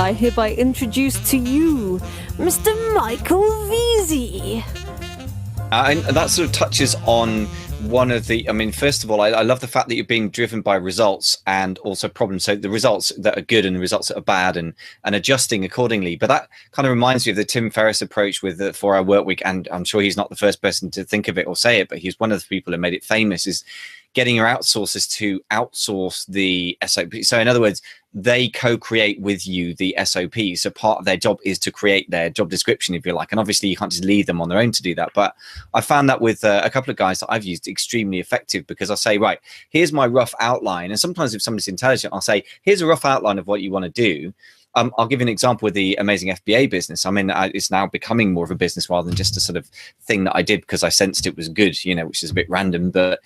I hereby introduce to you Mr. Michael Veazey. And that sort of touches on one of the, I mean, first of all, I love the fact that you're being driven by results and also problems. So the results that are good and the results that are bad, and adjusting accordingly. But that kind of reminds me of the Tim Ferriss approach with the 4-hour work week. And I'm sure he's not the first person to think of it or say it, but he's one of the people who made it famous, is getting your outsourcers to outsource the SOP. So in other words, they co-create with you the SOP. So part of their job is to create their job description, if you like. And obviously you can't just leave them on their own to do that. But I found that with a couple of guys that I've used extremely effective, because I'll say, right, here's my rough outline. And sometimes if somebody's intelligent, I'll say, here's a rough outline of what you want to do. I'll give you an example with the amazing FBA business. I mean, it's now becoming more of a business rather than just a sort of thing that I did because I sensed it was good, you know, which is a bit random. But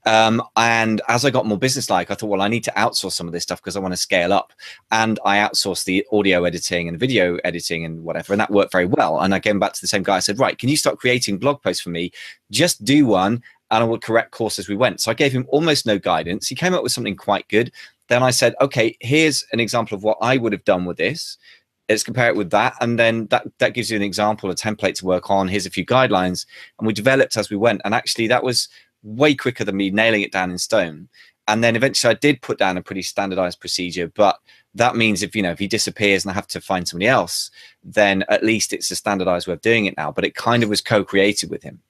and as I got more business-like, I thought, well, I need to outsource some of this stuff because I want to scale up. And I outsourced the audio editing and video editing and whatever, and that worked very well. And I came back to the same guy. I said, right, can you start creating blog posts for me? Just do one, and I will correct course as we went. So I gave him almost no guidance. He came up with something quite good. Then I said, okay, here's an example of what I would have done with this. Let's compare it with that. And then that gives you an example, a template to work on. Here's a few guidelines. And we developed as we went. And actually, that was way quicker than me nailing it down in stone. And then eventually I did put down a pretty standardized procedure, but that means if he disappears and I have to find somebody else, then at least it's a standardized way of doing it now. But it kind of was co-created with him.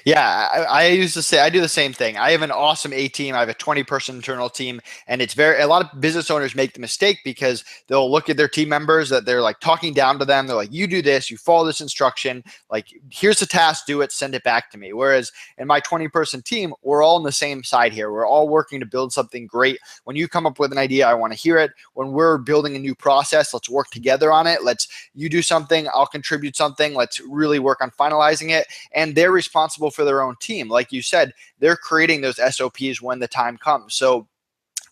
Yeah, I used to say I do the same thing. I have an awesome A team. I have a 20-person internal team, and it's a lot of business owners make the mistake because they'll look at their team members that they're like talking down to them. They're like, you do this, you follow this instruction, like here's the task, do it, send it back to me. Whereas in my 20-person team, we're all on the same side here. We're all working to build something great. When you come up with an idea, I want to hear it. When we're building a new process, let's work together on it. You do something, I'll contribute something. Let's really work on finalizing it. And they're responsible for their own team. Like you said, they're creating those SOPs when the time comes. So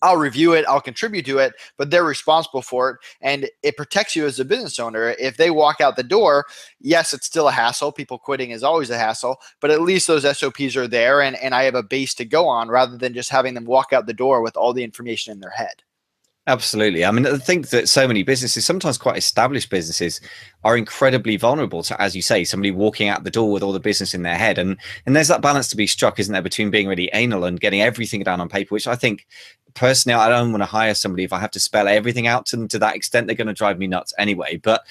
I'll review it, I'll contribute to it, but they're responsible for it. And it protects you as a business owner. If they walk out the door, yes, it's still a hassle. People quitting is always a hassle, but at least those SOPs are there and I have a base to go on rather than just having them walk out the door with all the information in their head. Absolutely. I mean, I think that so many businesses, sometimes quite established businesses, are incredibly vulnerable to, as you say, somebody walking out the door with all the business in their head. And there's that balance to be struck, isn't there, between being really anal and getting everything down on paper, which I think personally, I don't want to hire somebody if I have to spell everything out to them to that extent. They're going to drive me nuts anyway. But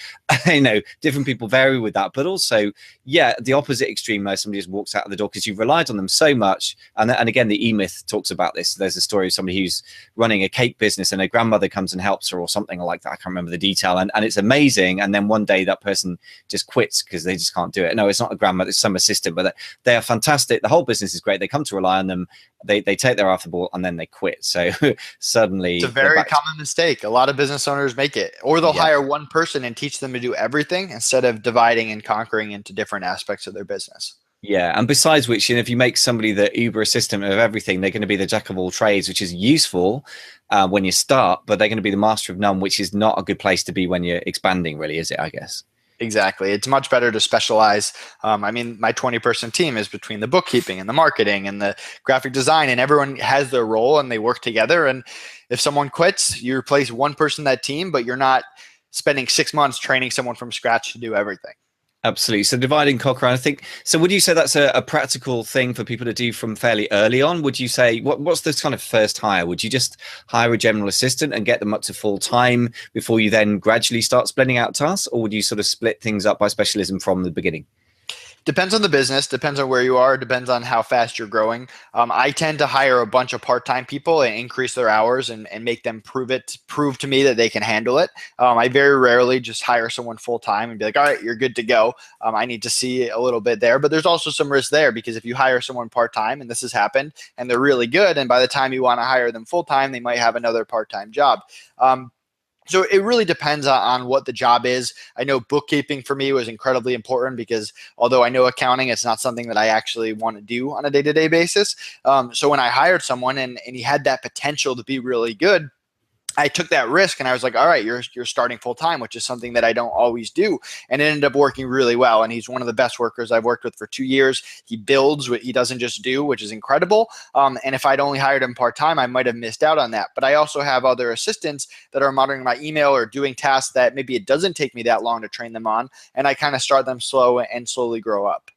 different people vary with that. But also, yeah, the opposite extreme, where somebody just walks out of the door because you've relied on them so much. And again, the E-Myth talks about this. There's a story of somebody who's running a cake business and a grandmother comes and helps her or something like that. I can't remember the detail. And it's amazing. And then one day that person just quits because they just can't do it. No, it's not a grandmother, it's some assistant, but they are fantastic. The whole business is great. They come to rely on them. They take their eye off the ball and then they quit. So suddenly it's a very common mistake. A lot of business owners make it, or they'll hire one person and teach them to do everything instead of dividing and conquering into different aspects of their business. Yeah. And besides which, if you make somebody the Uber assistant of everything, they're going to be the jack of all trades, which is useful when you start, but they're going to be the master of none, which is not a good place to be when you're expanding, really, is it, I guess? Exactly. It's much better to specialize. I mean, my 20-person team is between the bookkeeping and the marketing and the graphic design, and everyone has their role and they work together. And if someone quits, you replace one person in that team, but you're not spending 6 months training someone from scratch to do everything. Absolutely. So divide and conquer. I think, so would you say that's a practical thing for people to do from fairly early on? Would you say, what's this kind of first hire? Would you just hire a general assistant and get them up to full time before you then gradually start splitting out tasks? Or would you sort of split things up by specialism from the beginning? Depends on the business, depends on where you are, depends on how fast you're growing. I tend to hire a bunch of part-time people and increase their hours and make them prove to me that they can handle it. I very rarely just hire someone full-time and be like, all right, you're good to go. I need to see a little bit there, but there's also some risk there because if you hire someone part-time, and this has happened, and they're really good, and by the time you want to hire them full-time, they might have another part-time job. So it really depends on what the job is. I know bookkeeping for me was incredibly important because although I know accounting, it's not something that I actually want to do on a day-to-day basis. So when I hired someone and he had that potential to be really good, I took that risk and I was like, all right, you're starting full time, which is something that I don't always do. And it ended up working really well. And he's one of the best workers I've worked with for 2 years. He builds what he doesn't just do, which is incredible. And if I'd only hired him part time, I might have missed out on that. But I also have other assistants that are monitoring my email or doing tasks that maybe it doesn't take me that long to train them on. And I kind of start them slow and slowly grow up.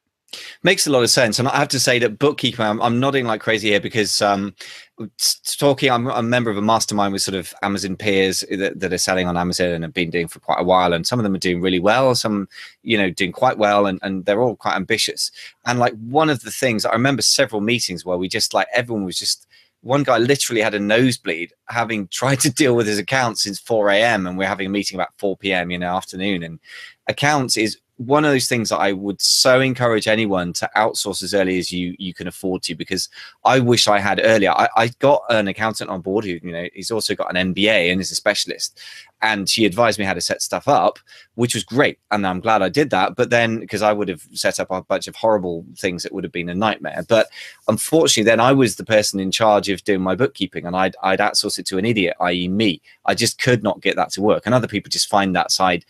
Makes a lot of sense. And I have to say that bookkeeping, I'm nodding like crazy here because I'm a member of a mastermind with sort of Amazon peers that are selling on Amazon and have been doing for quite a while. And some of them are doing really well, some, doing quite well, and they're all quite ambitious. And like one of the things, I remember several meetings where we just like, everyone was just, one guy literally had a nosebleed having tried to deal with his account since 4 a.m. and we're having a meeting about 4 p.m. Afternoon. And accounts is one of those things that I would so encourage anyone to outsource as early as you can afford to, because I wish I had earlier. I got an accountant on board who, he's also got an MBA and is a specialist. And she advised me how to set stuff up, which was great. And I'm glad I did that. But then, because I would have set up a bunch of horrible things, that would have been a nightmare. But unfortunately, then I was the person in charge of doing my bookkeeping, and I'd outsource it to an idiot, i.e. me. I just could not get that to work. And other people just find that side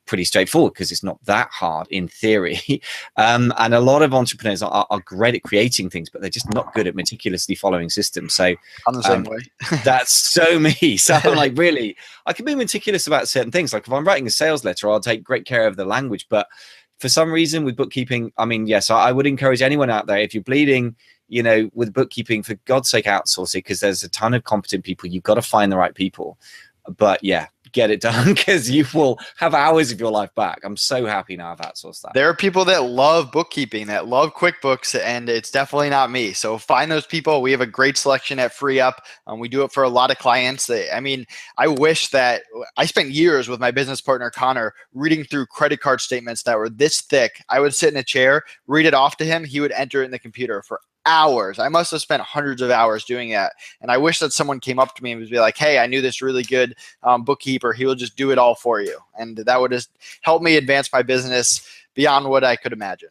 pretty straightforward because it's not that hard in theory. And a lot of entrepreneurs are great at creating things, but they're just not good at meticulously following systems. So I'm the same way. That's so me. So I'm like, really, I can be meticulous about certain things. Like if I'm writing a sales letter, I'll take great care of the language. But for some reason with bookkeeping, I mean, yes, I would encourage anyone out there, if you're bleeding, with bookkeeping, for God's sake, outsource it, because there's a ton of competent people. You've got to find the right people. But yeah, get it done, because you will have hours of your life back. I'm so happy now I've outsourced that. There are people that love bookkeeping, that love QuickBooks, and it's definitely not me. So find those people. We have a great selection at FreeUp. We do it for a lot of clients. I wish that I spent years with my business partner, Connor, reading through credit card statements that were this thick. I would sit in a chair, read it off to him. He would enter it in the computer for hours. I must have spent hundreds of hours doing that. And I wish that someone came up to me and would be like, hey, I knew this really good bookkeeper. He will just do it all for you. And that would just help me advance my business beyond what I could imagine.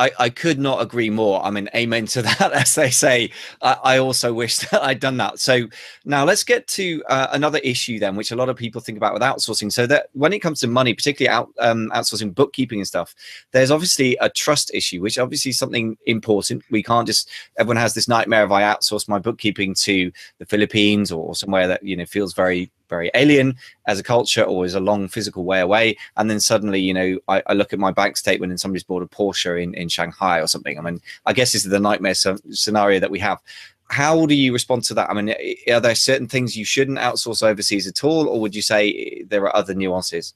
I could not agree more. I mean, amen to that, as they say. I also wish that I'd done that. So now let's get to another issue then, which a lot of people think about with outsourcing. So that when it comes to money, particularly outsourcing bookkeeping and stuff, there's obviously a trust issue, which obviously is something important. We can't just, everyone has this nightmare of I outsource my bookkeeping to the Philippines or somewhere that, feels very alien as a culture, or is a long physical way away. And then suddenly, I look at my bank statement and somebody's bought a Porsche in Shanghai or something. I mean, I guess this is the nightmare scenario that we have. How do you respond to that? I mean, are there certain things you shouldn't outsource overseas at all? Or would you say there are other nuances?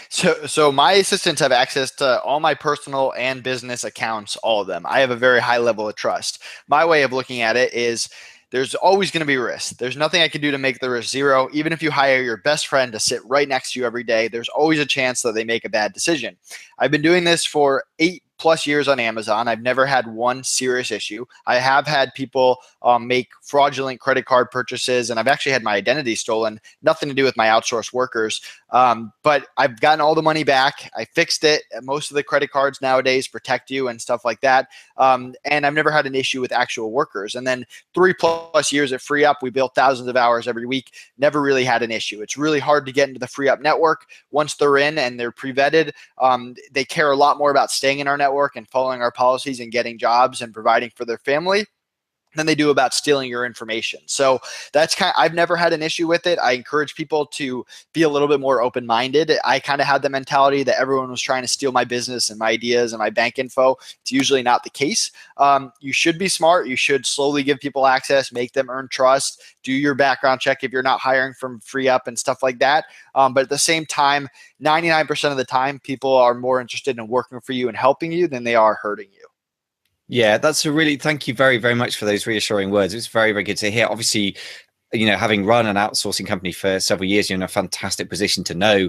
So my assistants have access to all my personal and business accounts, all of them. I have a very high level of trust. My way of looking at it is, there's always going to be risk. There's nothing I can do to make the risk zero. Even if you hire your best friend to sit right next to you every day, there's always a chance that they make a bad decision. I've been doing this for 8+ years on Amazon. I've never had one serious issue. I have had people make fraudulent credit card purchases, and I've actually had my identity stolen. Nothing to do with my outsourced workers. But I've gotten all the money back. I fixed it. Most of the credit cards nowadays protect you and stuff like that. And I've never had an issue with actual workers. And then 3+ years at FreeUp, we built thousands of hours every week. Never really had an issue. It's really hard to get into the FreeUp network. Once they're in and they're pre-vetted, they care a lot more about staying in our network and following our policies and getting jobs and providing for their family than they do about stealing your information. So that's I've never had an issue with it. I encourage people to be a little bit more open-minded. I kind of had the mentality that everyone was trying to steal my business and my ideas and my bank info. It's usually not the case. You should be smart. You should slowly give people access, make them earn trust, do your background check if you're not hiring from FreeUp and stuff like that. But at the same time, 99% of the time, people are more interested in working for you and helping you than they are hurting you. Yeah, thank you very, very much for those reassuring words. It's very, very good to hear. Obviously, having run an outsourcing company for several years, you're in a fantastic position to know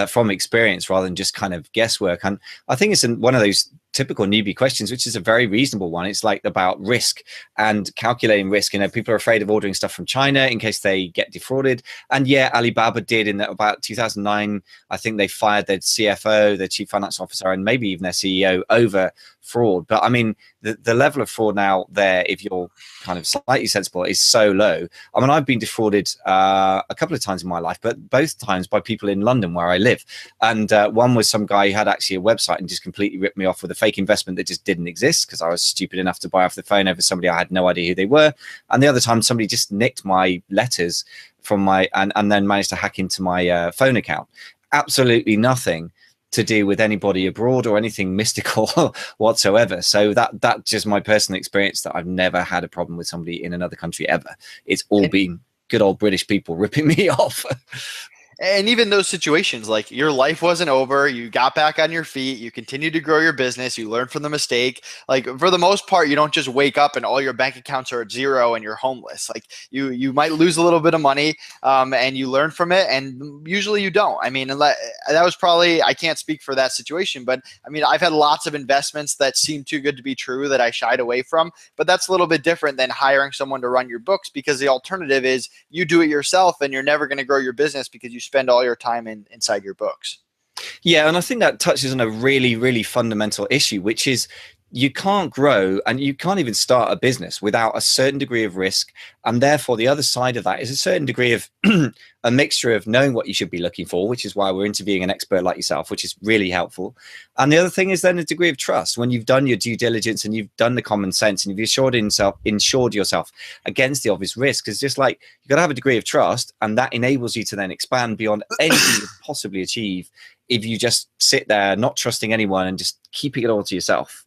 from experience rather than just kind of guesswork. And I think it's one of those typical newbie questions, which is a very reasonable one. It's like about risk and calculating risk. People are afraid of ordering stuff from China in case they get defrauded. And yeah, Alibaba did in about 2009. I think they fired their CFO, their chief financial officer, and maybe even their CEO over fraud. But I mean, the level of fraud now there, if you're kind of slightly sensible is so low. I mean, I've been defrauded a couple of times in my life, but both times by people in London where I live. And one was some guy who had actually a website and just completely ripped me off with a fake investment that just didn't exist because I was stupid enough to buy off the phone over somebody I had no idea who they were. And the other time, somebody just nicked my letters from my and then managed to hack into my phone account. Absolutely nothing to do with anybody abroad or anything mystical whatsoever. So that's just my personal experience, that I've never had a problem with somebody in another country ever. It's all been good old British people ripping me off. And even those situations, like your life wasn't over, you got back on your feet, you continued to grow your business, you learned from the mistake. Like for the most part, you don't just wake up and all your bank accounts are at zero and you're homeless. Like you might lose a little bit of money and you learn from it, and usually you don't. I mean, that was probably, I can't speak for that situation, but I mean, I've had lots of investments that seem too good to be true that I shied away from, but that's a little bit different than hiring someone to run your books, because the alternative is you do it yourself and you're never going to grow your business because you spend all your time inside your books. Yeah, and I think that touches on a really, really fundamental issue, which is you can't grow and you can't even start a business without a certain degree of risk. And therefore, the other side of that is a certain degree of a mixture of knowing what you should be looking for, which is why we're interviewing an expert like yourself, which is really helpful. And the other thing is then a degree of trust. When you've done your due diligence and you've done the common sense and you've insured yourself against the obvious risk, it's just like you've got to have a degree of trust, and that enables you to then expand beyond anything you could possibly achieve if you just sit there not trusting anyone and just keeping it all to yourself.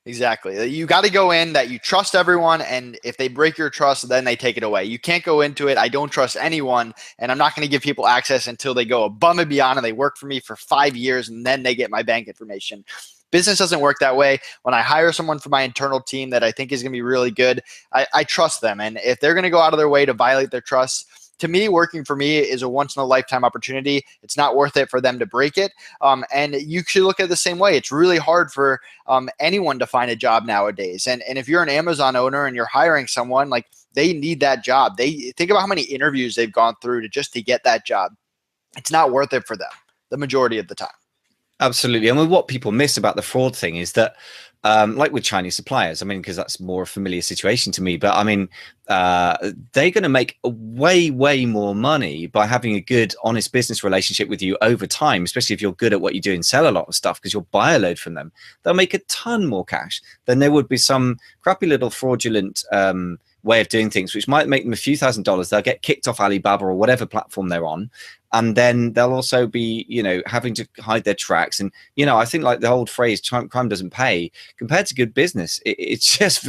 Exactly. You got to go in that you trust everyone, and if they break your trust, then they take it away. You can't go into it, I don't trust anyone, and I'm not going to give people access until they go above and beyond and they work for me for 5 years and then they get my bank information. Business doesn't work that way. When I hire someone for my internal team that I think is going to be really good, I trust them. And if they're going to go out of their way to violate their trust, to me, working for me is a once-in-a-lifetime opportunity. It's not worth it for them to break it. And you should look at it the same way. It's really hard for anyone to find a job nowadays. And if you're an Amazon owner and you're hiring someone, like, they need that job. They think about how many interviews they've gone through to get that job. It's not worth it for them the majority of the time. Absolutely. And what people miss about the fraud thing is that, like with Chinese suppliers, I mean, because that's more a familiar situation to me, but I mean, they're going to make way, way more money by having a good, honest business relationship with you over time, especially if you're good at what you do and sell a lot of stuff, because you'll buy a load from them. They'll make a ton more cash than there would be some crappy little fraudulent way of doing things, which might make them a few $1,000s. They'll get kicked off Alibaba or whatever platform they're on. And then they'll also be, having to hide their tracks. And, I think, like the old phrase, crime doesn't pay, compared to good business, it's just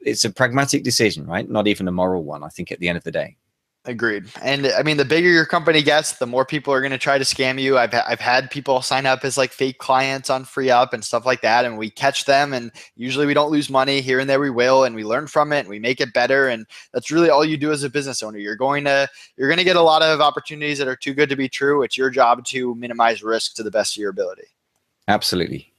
it's a pragmatic decision, right? Not even a moral one, I think, at the end of the day. Agreed. And I mean, the bigger your company gets, the more people are going to try to scam you. I've had people sign up as like fake clients on FreeUp and stuff like that, and we catch them, and usually we don't lose money. Here and there we will, and we learn from it and we make it better. And that's really all you do as a business owner. You're going to get a lot of opportunities that are too good to be true. It's your job to minimize risk to the best of your ability. Absolutely.